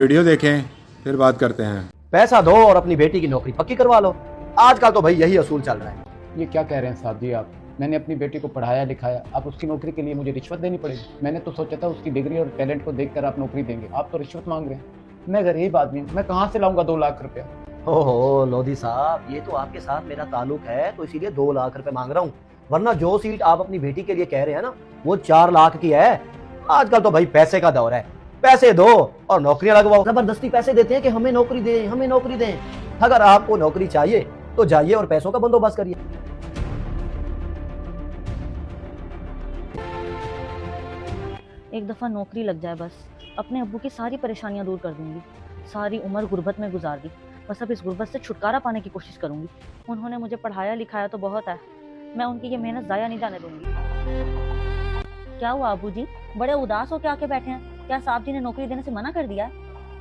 Video देखें फिर बात करते हैं। पैसा दो और अपनी बेटी की नौकरी पक्की करवा लो। आजकल तो भाई यही असूल चल रहा है। ये क्या कह रहे हैं साहब जी आप? मैंने अपनी बेटी को पढ़ाया लिखाया, अब उसकी नौकरी के लिए मुझे रिश्वत देनी पड़ेगी? मैंने तो सोचा था उसकी डिग्री और टैलेंट को देखकर आप नौकरी देंगे, आप तो रिश्वत मांग रहे हैं। मैं गरीब आदमी हूँ, मैं कहाँ से लाऊंगा 2 लाख रुपया? ओहो लोधी साहब, ये तो आपके साथ मेरा ताल्लुक है तो इसीलिए 2 लाख रुपए मांग रहा हूँ, वरना जो सीट आप अपनी बेटी के लिए कह रहे हैं ना वो 4 लाख की है। आजकल तो भाई पैसे का दौर है, पैसे दो और नौकरियां लगवाओ। जबरदस्ती पैसे देते हैं कि हमें नौकरी दें, हमें नौकरी दें। अगर आपको नौकरी चाहिए तो जाइए और पैसों का बंदोबस्त करिए। एक दफ़ा नौकरी लग जाए बस, अपने अब्बू की सारी परेशानियां दूर कर दूंगी। सारी उम्र गुर्बत में गुजार दी, बस अब इस गुर्बत से छुटकारा पाने की कोशिश करूंगी। उन्होंने मुझे पढ़ाया लिखाया तो बहुत है, मैं उनकी ये मेहनत ज़ाया नहीं जाने दूंगी। क्या हुआ अब्बू जी, बड़े उदास हो के आके बैठे हैं? क्या साहब जी ने नौकरी देने से मना कर दिया है?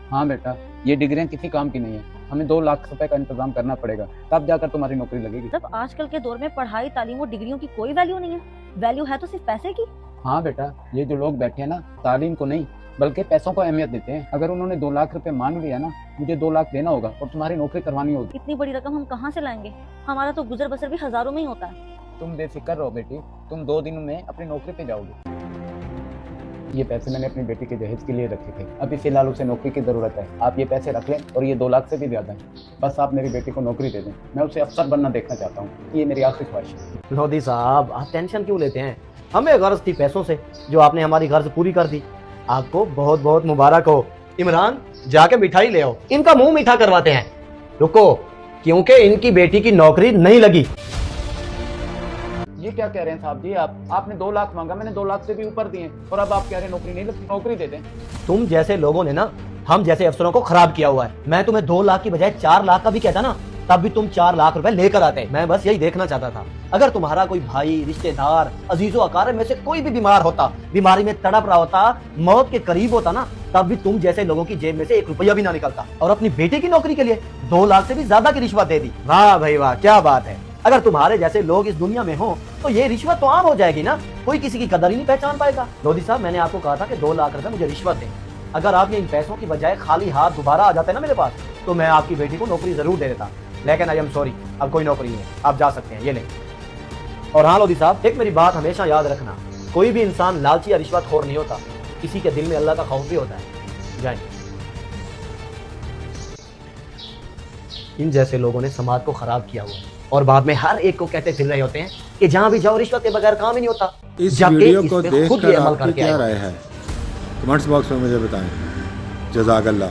हाँ बेटा, ये डिग्रियाँ किसी काम की नहीं है, हमें 2 लाख रुपए का इंतजाम करना पड़ेगा, तब जाकर तुम्हारी नौकरी लगेगी। मतलब आजकल के दौर में पढ़ाई तालीम और डिग्रियों की कोई वैल्यू नहीं है, वैल्यू है तो सिर्फ पैसे की। हाँ बेटा, ये जो लोग बैठे हैं ना, तालीम को नहीं बल्कि पैसों को अहमियत देते हैं। अगर उन्होंने 2 लाख रुपए मांग लिया ना, मुझे 2 लाख देना होगा और तुम्हारी नौकरी करवानी होगी। इतनी बड़ी रकम हम कहाँ से लाएंगे? हमारा तो गुजर बसर भी हजारों में ही होता है। तुम बेफिक्र रहो बेटी, तुम 2 दिनों में अपनी नौकरी पे जाओगे। ये पैसे मैंने अपनी बेटी के दहेज के लिए रखे थे, अभी फिलहाल उसे नौकरी की जरूरत है। आप ये पैसे रख लें और ये 2 लाख से भी ज्यादा है। बस आप मेरी बेटी को नौकरी दे दें, मैं उसे अफसर बनना देखना चाहता हूँ, ये मेरी आखिरी ख्वाहिश है। लोधी साहब, आप टेंशन क्यों लेते हैं? हमें गर्ज थी पैसों से, जो आपने हमारी गर्ज पूरी कर दी। आपको बहुत बहुत मुबारक हो। इमरान, जाके मिठाई ले आओ, इनका मुंह मीठा करवाते हैं। रुको, क्योंकि इनकी बेटी की नौकरी नहीं लगी। ये क्या कह रहे हैं साहब जी आप? आपने 2 लाख मांगा, मैंने 2 लाख से भी ऊपर दिए और अब आप कह रहे हैं नौकरी नहीं लगती। नौकरी दे दें। तुम जैसे लोगों ने ना हम जैसे अफसरों को खराब किया हुआ है। मैं तुम्हें 2 लाख की बजाय 4 लाख का भी कहता ना, तब भी तुम 4 लाख रुपए लेकर आते। मैं बस यही देखना चाहता था, अगर तुम्हारा कोई भाई, रिश्तेदार, अजीजो अकारब में से कोई भी बीमार होता, बीमारी में तड़प रहा होता, मौत के करीब होता ना, तब भी तुम जैसे लोगों की जेब में से 1 रुपया भी ना निकलता। और अपनी बेटी की नौकरी के लिए 2 लाख से भी ज्यादा की रिश्वत दे दी। वाह भाई वाह, क्या बात है। अगर तुम्हारे जैसे लोग इस दुनिया में हो तो ये रिश्वत तो आम हो जाएगी ना, कोई किसी की कदर ही नहीं पहचान पाएगा। लोधी साहब, मैंने आपको कहा था कि 2 लाख रुपए मुझे रिश्वत दें। अगर आप ये इन पैसों की बजाय खाली हाथ दोबारा आ जाते ना मेरे पास, तो मैं आपकी बेटी को नौकरी जरूर दे देता। लेकिन आई एम सॉरी, अब कोई नौकरी नहीं है, आप जा सकते हैं, ये लें। और हाँ लोधी साहब, एक मेरी बात हमेशा याद रखना, कोई भी इंसान लालची या रिश्वतखोर नहीं होता, किसी के दिल में अल्लाह का खौफ भी होता है। जाए, इन जैसे लोगों ने समाज को खराब किया हुआ और बाद में हर एक को कहते फिर रहे होते हैं कि जहां भी जाओ रिश्वत के बगैर काम ही नहीं होता। इस वीडियो को देखकर आपकी क्या राय है? कमेंट्स बॉक्स में मुझे बताएं। जज़ाकल्लाह।